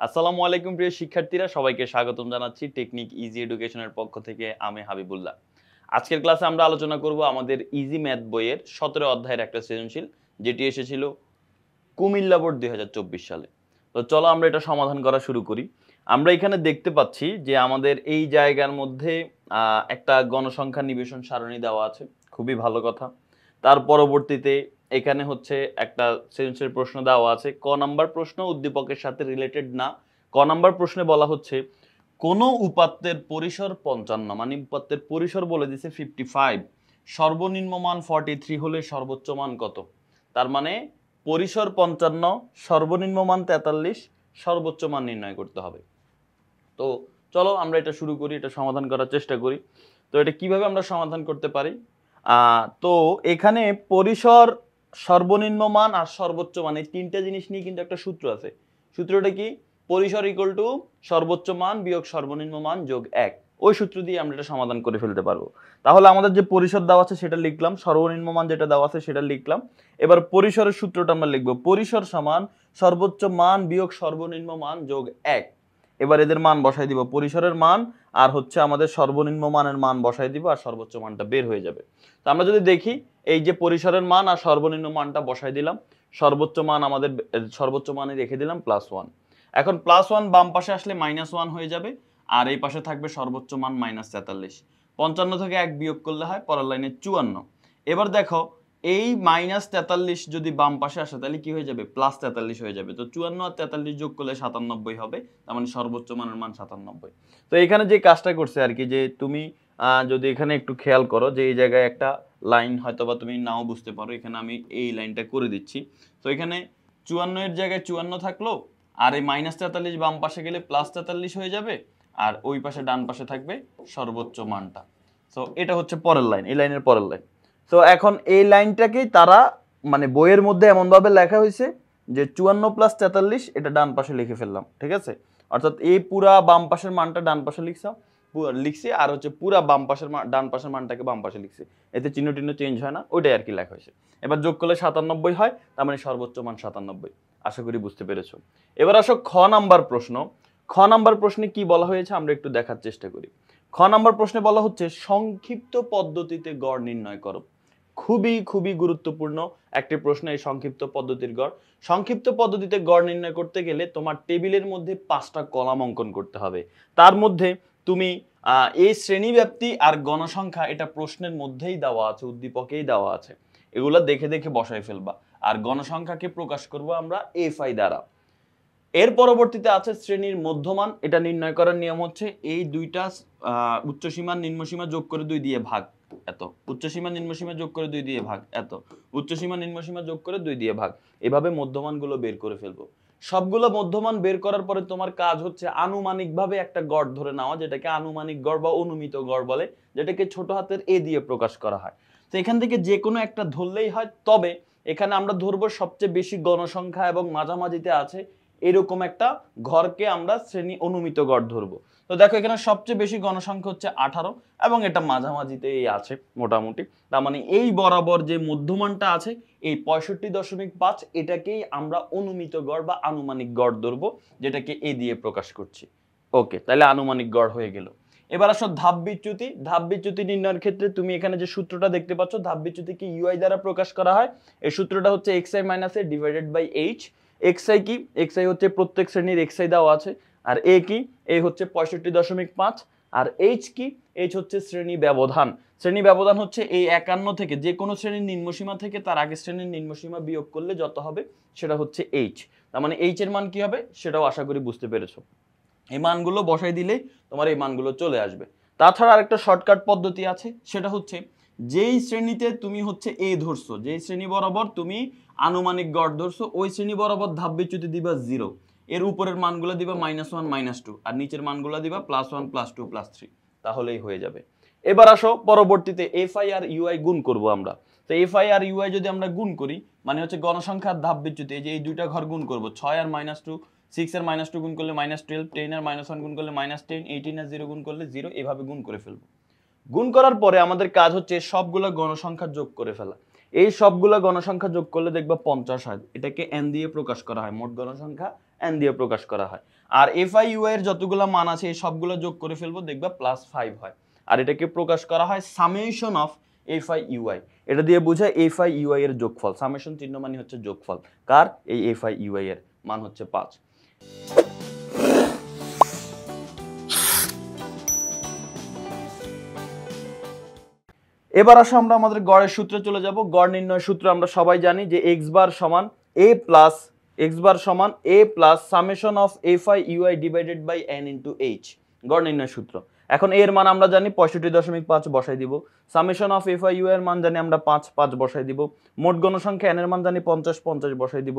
আসসালামু আলাইকুম প্রিয় শিক্ষার্থীরা, সবাইকে স্বাগতম জানাচ্ছি টেকনিক ইজি এডুকেশনের পক্ষ থেকে। আমি হাবিবুল্লাহ। আজকের ক্লাসে আমরা আলোচনা করব আমাদের ইজি ম্যাথ বইয়ের 17 অধ্যায়ের একটা সৃজনশীল, যেটি এসেছিল কুমিল্লা বোর্ড 2024 সালে। তো চলো আমরা এটা সমাধান করা শুরু করি। আমরা এখানে দেখতে পাচ্ছি যে আমাদের এই জায়গার মধ্যে একটা গণসংখ্যা নিবেশন সারণী দেওয়া আছে, খুবই ভালো কথা। তার পরবর্তীতে এখানে হচ্ছে একটা সৃজনশীল প্রশ্ন দেওয়া আছে। ক নাম্বার প্রশ্ন উদ্দীপকের সাথে রিলেটেড না। ক নাম্বার প্রশ্নে বলা হচ্ছে কোন উপাত্তের পরিসর 55, মানে উপাত্তের পরিসর বলে দিছে 55, সর্বনিম্ন মান 43 হলে সর্বোচ্চ মান কত? তার মানে পরিসর 55, সর্বনিম্ন মান 43, সর্বোচ্চ মান নির্ণয় করতে হবে। তো চলো আমরা এটা শুরু করি, এটা সমাধান করার চেষ্টা করি। তো এটা কিভাবে আমরা সমাধান করতে পারি? তো এখানে পরিসর, সর্বনিম্ন মান আর সর্বোচ্চ মান, এই তিনটা জিনিস নিয়ে কিন্তু একটা সূত্র আছে। সূত্রটা কি? পরিসর ইকুয়াল টু সর্বোচ্চ মান বিয়োগ সর্বনিম্ন মান যোগ 1। ওই সূত্র দিয়ে আমরা এটা সমাধান করে ফেলতে পারবো। তাহলে আমাদের যে পরিসর দেওয়া আছে সেটা লিখলাম, সর্বনিম্ন মান যেটা দেওয়া আছে সেটা লিখলাম। এবার পরিসরের সূত্রটা আমরা লিখবো, পরিসর সমান সর্বোচ্চ মান বিয়োগ সর্বনিম্ন মান যোগ 1। এবার এদের মান বসাই দিব, পরিসরের মান আর হচ্ছে আমাদের সর্বনিম্ন মানের মান বসাই দিব, আর সর্বোচ্চ মানটা বের হয়ে যাবে। তো আমরা যদি দেখি, এই যে পরিসরের মান আর সর্বনিম্ন মানটা বসাই দিলাম, সর্বোচ্চ মান আমাদের সর্বোচ্চ মানে রেখে দিলাম +1। এখন +1 বাম পাশে আসলে -1 হয়ে যাবে, আর এই পাশে থাকবে সর্বোচ্চ মান -43। 55 থেকে 1 বিয়োগ করলে হয় পরের লাইনে 54। এবার দেখো, এই -43 যদি বাম পাশে আসে তাহলে কি হয়ে যাবে? +43 হয়ে যাবে। তো 54 আর 43 যোগ করলে 97 হবে, তার মানে সর্বোচ্চ মানের মান 97। তো এখানে যে কাজটা করছে আর কি, যে তুমি যদি এখানে একটু খেয়াল করো যে এই জায়গায় একটা লাইন হয়তো বা তুমি নাও বুঝতে পারো, এখানে আমি এই লাইনটা করে দিচ্ছি। তো এখানে 54 এর জায়গায় 54 থাকলো, আর এই -43 বাম পাশে গেলে +43 হয়ে যাবে, আর ওই পাশে ডান পাশে থাকবে সর্বোচ্চ মানটা। তো এটা হচ্ছে পরের লাইন, এই লাইনের পরের লাইন। তো এখন এই লাইনটাকেই তারা মানে বইয়ের মধ্যে এমনভাবে লেখা হয়েছে যে 54 + 43 এটা ডান পাশে লিখে ফেললাম, ঠিক আছে? অর্থাৎ এই পুরা বাম পাশের মানটা ডান পাশে লিখছি, আর হচ্ছে পুরা বাম পাশের ডান পাশের মানটাকে বাম পাশে লিখছি। এতে চিহ্ন টিহ্ন চেঞ্জ হয় না, ওইটাই আর কি লেখা হয়েছে। এবার যোগ করলে 97 হয়, তার মানে সর্বোচ্চ মান 97। আশা করি বুঝতে পেরেছো। এবার আসো খ নাম্বার প্রশ্ন। খ নাম্বার প্রশ্নে কি বলা হয়েছে আমরা একটু দেখার চেষ্টা করি। খ নাম্বার প্রশ্নে বলা হচ্ছে সংক্ষিপ্ত পদ্ধতিতে গড় নির্ণয় করো। খুবই খুবই গুরুত্বপূর্ণ একটি প্রশ্ন এই সংক্ষিপ্ত পদ্ধতির গড়। সংক্ষিপ্ত পদ্ধতিতে গড় নির্ণয় করতে গেলে তোমার টেবিলের মধ্যে 5টা কলাম অঙ্কন করতে হবে। তার মধ্যে তুমি এই শ্রেণীব্যাপ্তি আর গণসংখ্যা, এটা প্রশ্নের মধ্যেই দেওয়া আছে, উদ্দীপকেই দেওয়া আছে, এগুলো দেখে দেখে বসাই ফেলবা। আর গণসংখ্যাকে প্রকাশ করব আমরা এফআই দ্বারা। এর পরবর্তীতে আছে শ্রেণীর মধ্যমান। এটা নির্ণয় করার নিয়ম হচ্ছে এই দুইটা উচ্চসীমা নিম্নসীমা যোগ করে 2 দিয়ে ভাগ, এত। উচ্চসীমা নিম্নসীমা যোগ করে 2 দিয়ে ভাগ, এত। উচ্চসীমা নিম্নসীমা যোগ করে 2 দিয়ে ভাগ। এভাবে মধ্যমানগুলো বের করে ফেলবো। সবগুলো মধ্যমান বের করার পরে তোমার কাজ হচ্ছে আনুমানিকভাবে একটা গড় ধরে নেওয়া, যেটাকে আনুমানিক গড় বা অনুমিত গড় বলে, যেটাকে ছোট হাতের এ দিয়ে প্রকাশ করা হয়। তো এখান থেকে যে কোনো একটা ধরলেই হয়, তবে এখানে আমরা ধরবো সবচেয়ে বেশি গণসংখ্যা এবং মাঝামাঝিতে আছে এরকম একটা ঘরকে আমরা শ্রেণী অনুমিত গড় ধরবো। তো দেখো এখানে সবচেয়ে বেশি গণসংখ্যা হচ্ছে 18, এবং এটা মাঝামাঝিতেই আছে মোটামুটি। তার মানে এই বরাবর যে মধ্যমানটা আছে এই 65.5, এটাকেই আমরা অনুমিত গড় বা আনুমানিক গড় ধরবো, যেটাকে এ দিয়ে প্রকাশ করছি। ওকে, তাহলে আনুমানিক গড় হয়ে গেল। এবার আসো ধাপ বিচ্যুতি। ধাপ বিচ্যুতি নির্ণয়ের ক্ষেত্রে তুমি এখানে যে সূত্রটা দেখতে পাচ্ছ, ধাপ বিচ্যুতিকে ইউআই দ্বারা প্রকাশ করা হয়। এই সূত্রটা হচ্ছে xi - a divided by h। xi কি? xi হচ্ছে প্রত্যেক শ্রেণীর xi দেওয়া আছে। আর a কি? a হচ্ছে 65.5। আর h কি? h হচ্ছে শ্রেণী ব্যবধান। শ্রেণী ব্যবধান হচ্ছে এই 51 থেকে যে কোনো শ্রেণীর নিম্নসীমা থেকে তার আগের শ্রেণীর নিম্নসীমা বিয়োগ করলে যত হবে সেটা হচ্ছে h। তার মানে h এর মান কি হবে সেটাও আশা করি বুঝতে পেরেছো। এই মানগুলো বসাই দিলেই তোমার এই মানগুলো চলে আসবে। তাছাড়া আরেকটা শর্টকাট পদ্ধতি আছে, সেটা হচ্ছে যেই শ্রেণীতে তুমি হচ্ছে এ ধরছো, যেই শ্রেণী বরাবর তুমি আনুমানিক গড় ধরছো, ওই শ্রেণী বরাবর ধাপ বিচ্যুতি দিবা 0। এর উপরের মানগুলো দিবা -1 -2, আর নিচের মানগুলো দিবা +1 +2 +3, তাহলেই হয়ে যাবে। এবার আসো পরবর্তীতে এফআই আর ইউআই গুণ করব আমরা। তো এফআই আর ইউআই যদি আমরা গুণ করি, মানে হচ্ছে গণসংখ্যার ধাপ বিচ্যুতি, এই যে এই দুইটা ঘর গুণ করব, 6 আর -2, 6 এর -2 গুণ করলে -12, 10 এর -1 গুণ করলে -10, 18 এর 0 গুণ করলে 0, এভাবে গুণ করে ফেলবো। গুণ করার পরে আমাদের কাজ হচ্ছে সবগুলো গণসংখ্যা যোগ করে ফেলা। এই সবগুলো গণসংখ্যা যোগ করলে দেখবা 50 হয়। এটাকে n দিয়ে প্রকাশ করা হয়, মোট গণসংখ্যা n দিয়ে প্রকাশ করা হয়। আর fi ui এর যতগুলো মান আছে এই সবগুলো যোগ করে ফেলবো, দেখবা +5 হয়। আর এটাকে প্রকাশ করা হয় সামেশন অফ fi ui। এটা দিয়ে বোঝায় fi ui এর যোগফল। সামেশন চিহ্ন মানে হচ্ছে যোগফল। কার? এই fi ui এর মান হচ্ছে 5। এবার আসো আমরা আমাদের গড়ের সূত্রে চলে যাব। গড় নির্ণয় সূত্র আমরা সবাই জানি যে x বার সমান a plus summation of fi ui divided by n into h। গড় নির্ণয় সূত্র। এখন এর মান আমরা জানি 65.5 বসাই দিব। সামেশন অফ fi ui এর মান জানি আমরা 5 বসাই দিব। মোট গণসংখ্যা n এর মান জানি 50 বসাই দিব।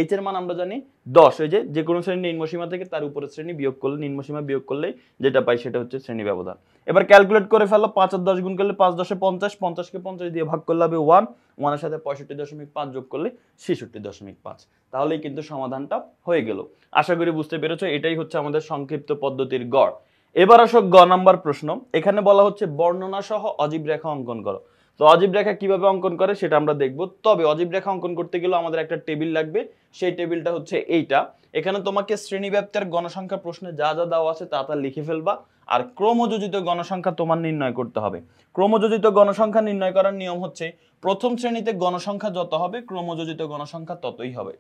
h এর মান আমরা জানি 10। এই যে কোনো শ্রেণী নিম্নসীমা থেকে তার উপরের শ্রেণী বিয়োগ করলে, নিম্নসীমা বিয়োগ করলে যেটা পাই সেটা হচ্ছে শ্রেণী ব্যবধান। এবার ক্যালকুলেট করে ফেলো। 5 আর 10 গুণ করলে 5 10 50, 50 কে 50 দিয়ে ভাগ করলে হবে 1, 1 এর সাথে 65.5 যোগ করলে 66.5। তাহলেই কিন্তু সমাধানটা হয়ে গেল। আশা করি বুঝতে পেরেছো, এটাই হচ্ছে আমাদের সংক্ষিপ্ত পদ্ধতির গড়। এবার আসো গ নাম্বার প্রশ্ন। এখানে বলা হচ্ছে বর্ণনা সহ অজীব রেখা অঙ্কন করো। তো অজীব রেখা কিভাবে অঙ্কন করে সেটা আমরা দেখব। তবে অজীব রেখা অঙ্কন করতে গেলে আমাদের একটা টেবিল লাগবে। সেই টেবিলটা হচ্ছে এইটা। এখানে তোমাকে শ্রেণীব্যাপ্তের গণসংখ্যা প্রশ্নে যা যা দেওয়া আছে তা লিখে ফেলবা। আর ক্রমযোজিত গণসংখ্যা তোমার নির্ণয় করতে হবে। ক্রমযোজিত গণসংখ্যা নির্ণয় করার নিয়ম হচ্ছে প্রথম শ্রেণীতে গণসংখ্যা যত হবে ক্রমযোজিত গণসংখ্যা ততই হবে।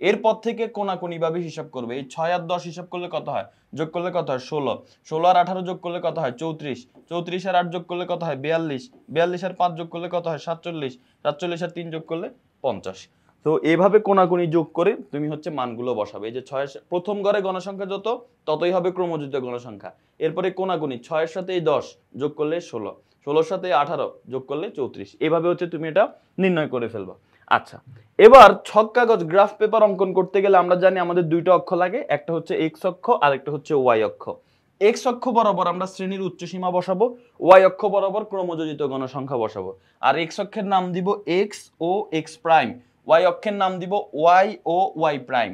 এরপর থেকে কোনাকুনি ভাবে হিসাব করবে। এই 6 আর 10 হিসাব করলে কত হয়? যোগ করলে কত হয়? 16। 16 আর 18 যোগ করলে কত হয়? 34। 34 আর 8 যোগ করলে কত হয়? 42। 42 আর 5 যোগ করলে কত হয়? 47। 47 আর 3 যোগ করলে 50। তো এইভাবে কোনাকুনি যোগ করে তুমি হচ্ছে মানগুলো বসাবে। এই যে 6 প্রথম ঘরে গণসংখ্যা যত ততই হবে ক্রমযোজিত গণসংখ্যা। এরপরে কোনাকুনি 6 এর সাথে এই 10 যোগ করলে 16, 16 এর সাথে 18 যোগ করলে 34। এইভাবে হচ্ছে তুমি এটা নির্ণয় করে ফেলবা। আচ্ছা, এবার ছক কাগজ গ্রাফ পেপার অঙ্কন করতে গেলে আমরা জানি আমাদের দুইটা অক্ষ লাগে। একটা হচ্ছে এক্স অক্ষ আর একটা হচ্ছে ওয়াই অক্ষ। এক্স অক্ষ বরাবর আমরা শ্রেণীর উচ্চসীমা বসাবো, ওয়াই অক্ষ বরাবর ক্রমযোজিত গণসংখ্যা বসাবো। আর এক্স অক্ষের নাম দিব এক্স ও এক্স প্রাইম, ওয়াই অক্ষের নাম দিব ওয়াই ও ওয়াই প্রাইম।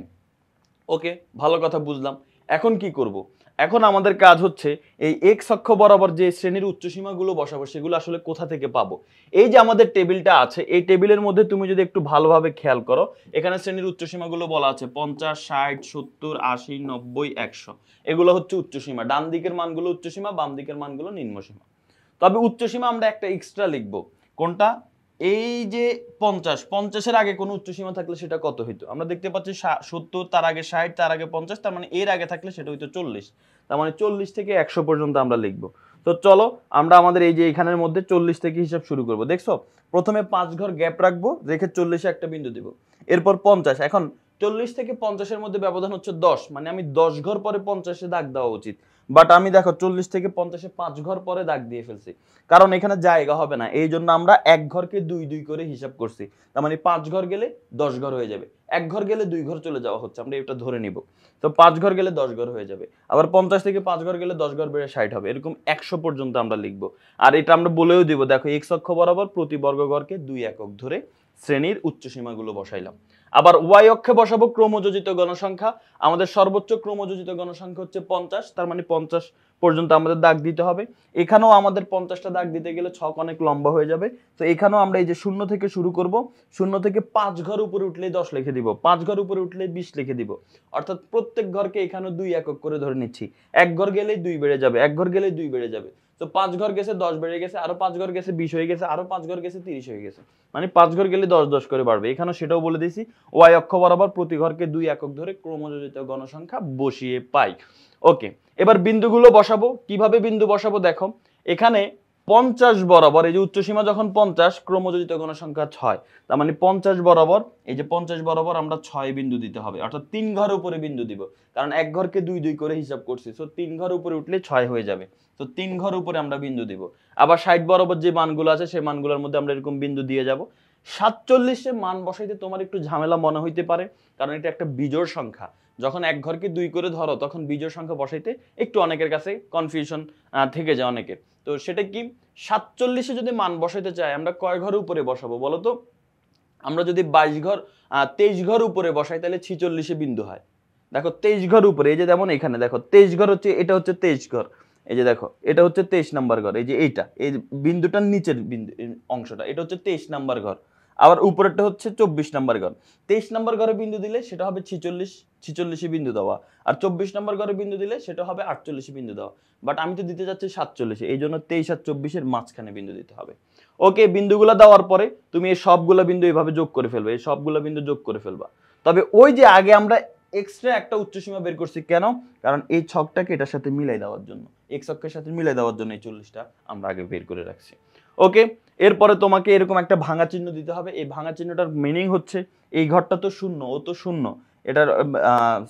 ওকে, ভালো কথা বুঝলাম। এখন কি করব? এখন আমাদের কাজ হচ্ছে এই এক্স অক্ষ বরাবর যে শ্রেণীর উচ্চসীমাগুলো বসাবো সেগুলো আসলে কোথা থেকে পাবো। এই যে আমাদের টেবিলটা আছে, এই টেবিলের মধ্যে তুমি যদি একটু ভালোভাবে খেয়াল করো, এখানে শ্রেণীর উচ্চসীমাগুলো বলা আছে 50, 60, 70, 80, 90, 100। এগুলো হচ্ছে উচ্চসীমা। ডান দিকের মানগুলো উচ্চসীমা, বাম দিকের মানগুলো নিম্নসীমা। তবে উচ্চসীমা আমরা একটা এক্সট্রা লিখবো। কোনটা? এই যে 50, 50-এর আগে কোনো উচ্চসীমা থাকলে সেটা কত হইতো? আমরা দেখতে পাচ্ছি 70, তার আগে 60, তার আগে 50, তার মানে এর আগে থাকলে সেটা হইতো 40। তার মানে 40 থেকে 100 পর্যন্ত আমরা লিখবো। তো চলো আমরা আমাদের এই যে এখানের মধ্যে 40 থেকে হিসাব শুরু করব। দেখছো, প্রথমে 5 ঘর গ্যাপ রাখবো, রেখে 40-এ একটা বিন্দু দিব। এরপর 50। এখন 40 থেকে 50-এর মধ্যে ব্যবধান হচ্ছে 10, মানে আমি 10 ঘর পরে 50-এ দাগ দেওয়া উচিত। বাট আমি দেখো 40 থেকে 50-এ 5 ঘর পরে দাগ দিয়ে ফেলছি, কারণ এখানে জায়গা হবে না। এই জন্য আমরা এক ঘরকে 2 2 করে হিসাব করছি। তার মানে 5 ঘর গেলে 10 ঘর হয়ে যাবে। এক ঘর গেলে 2 ঘর চলে যাওয়া হচ্ছে, আমরা এটা ধরে নিব। তো 5 ঘর গেলে 10 ঘর হয়ে যাবে। আবার 50 থেকে 5 ঘর গেলে 10 ঘর বেড়ে 60 হবে। এরকম 100 পর্যন্ত আমরা লিখব। আর এটা আমরা বলেও দিব, দেখো এক্স অক্ষ বরাবর প্রতি বর্গ ঘরকে 2 একক ধরে শ্রেণীর উচ্চসীমাগুলো বসাইলাম। আবার ওয়াই অক্ষে বসাবো ক্রমযোজিত গণসংখ্যা। আমাদের সর্বোচ্চ ক্রমযোজিত গণসংখ্যা হচ্ছে 50, তার মানে 50 পর্যন্ত আমাদের দাগ দিতে হবে। এখানেও আমাদের 50টা দাগ দিতে গেলে ছক অনেক লম্বা হয়ে যাবে। তো এখানেও আমরা এই যে 0 থেকে শুরু করব। 0 থেকে 5 ঘর উপরে উঠলেই 10 লিখে দিব, 5 ঘর উপরে উঠলেই 20 লিখে দিব। অর্থাৎ প্রত্যেক ঘরকে এখানে 2 একক করে ধরে নিচ্ছি। এক ঘর গেলেই 2 বেড়ে যাবে, এক ঘর গেলেই 2 বেড়ে যাবে। তো 5 ঘর গেছে 10 বেড়ে গেছে, আরো 5 ঘর গেছে 20 হয়ে গেছে, আরো 5 ঘর গেছে 30 হয়ে গেছে। মানে 5 ঘর গেলে 10 10 করে বাড়বে। এখানেও সেটাও বলে দিয়েছি, ওয়াই অক্ষ বরাবর প্রতি ঘরকে 2 একক ধরে ক্রমযোজিত গণসংখ্যা বসিয়ে পাই। ওকে, এবার বিন্দুগুলো বসাবো। কিভাবে বিন্দু বসাবো দেখো, এখানে 50 বরাবর, এই যে উচ্চসীমা যখন 50, ক্রমযোজিত গণসংখ্যা 6, তার মানে 50 বরাবর, এই যে 50 বরাবর আমরা 6 বিন্দু দিতে হবে। অর্থাৎ 3 ঘর উপরে বিন্দু দিব, কারণ এক ঘরকে 2 2 করে হিসাব করছি। সো 3 ঘর উপরে উঠলে 6 হয়ে যাবে। তো 3 ঘর উপরে আমরা বিন্দু দিব। আবার 60 বরাবর যে মানগুলো আছে সেই মানগুলোর মধ্যে আমরা এরকম বিন্দু দিয়ে যাব। 47-এ মান বসাইতে তোমার একটু ঝামেলা মনে হইতে পারে, কারণ এটা একটা বিজোড় সংখ্যা। যখন এক ঘরকে 2 করে ধরো তখন বিজোড় সংখ্যা বসাইতে একটু অনেকের কাছে কনফিউশন থেকে যায় অনেকের। তো সেটা কি, 47-এ যদি মান বসাইতে চাই আমরা কয় ঘর উপরে বসাবো বলো তো? আমরা যদি 22 ঘর 23 ঘর উপরে বসাই তাহলে 46-এ বিন্দু হয়। দেখো 23 ঘর উপরে, এই যে যেমন এখানে দেখো 23 ঘর হচ্ছে, এটা হচ্ছে 23 ঘর। এই যে দেখো এটা হচ্ছে 23 নাম্বার ঘর। এই যে এইটা, এই বিন্দুটার নিচের বিন্দু অংশটা, এটা হচ্ছে 23 নাম্বার ঘর। আবার উপরেরটা হচ্ছে 24 নাম্বার ঘর। 23 নাম্বার ঘরে বিন্দু দিলে সেটা হবে 46, 46 বিন্দু দেওয়া। আর 24 নাম্বার ঘরে বিন্দু দিলে সেটা হবে 48 বিন্দু দেওয়া। বাট আমি তো দিতে যাচ্ছি 47, এই জন্য 23 আর 24 এর মাঝখানে বিন্দু দিতে হবে। ওকে, বিন্দুগুলো দেওয়ার পরে তুমি এই সবগুলো বিন্দু এইভাবে যোগ করে ফেলবে, এই সবগুলো বিন্দু যোগ করে ফেলবা। তবে ওই যে আগে আমরা এক্সট্রা একটা উচ্চসীমা বের করছি কেন? কারণ এই ছকটাকে এটার সাথে মিলাই দেওয়ার জন্য, এক্স অক্ষের সাথে মিলাই দেওয়ার জন্য এই 40টা আমরা আগে বের করে রাখছি। ওকে, এরপরে তোমাকে এরকম একটা ভাঙা চিহ্ন দিতে হবে। এই ভাঙা চিহ্নটার মিনিং হচ্ছে এই ঘরটা তো শূন্য, ও তো শূন্য, এটার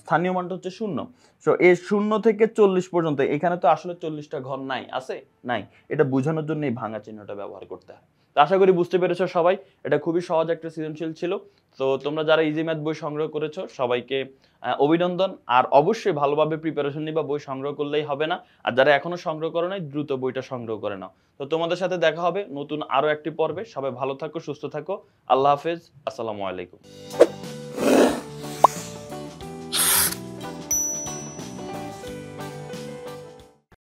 স্থানীয় মানটা হচ্ছে শূন্য। সো এই 0 থেকে 40 পর্যন্ত এখানে তো আসলে 40টা ঘর নাই, আছে নাই, এটা বোঝানোর জন্য এই ভাঙা চিহ্নটা ব্যবহার করতে হয়। তো আশা করি বুঝতে পেরেছো সবাই, এটা খুবই সহজ একটা সৃজনশীল ছিল। তো তোমরা যারা ইজি ম্যাথ বই সংগ্রহ করেছো সবাইকে অভিনন্দন। আর অবশ্যই ভালোভাবে প্রিপারেশন নিবা, বই সংগ্রহ করলেই হবে না। আর যারা এখনো সংগ্রহ করো নাই দ্রুত বইটা সংগ্রহ করে নাও। তো তোমাদের সাথে দেখা হবে নতুন আরো একটি পর্বে। সবাই ভালো থাকো, সুস্থ থাকো। আল্লাহ হাফেজ, আসসালামু আলাইকুম।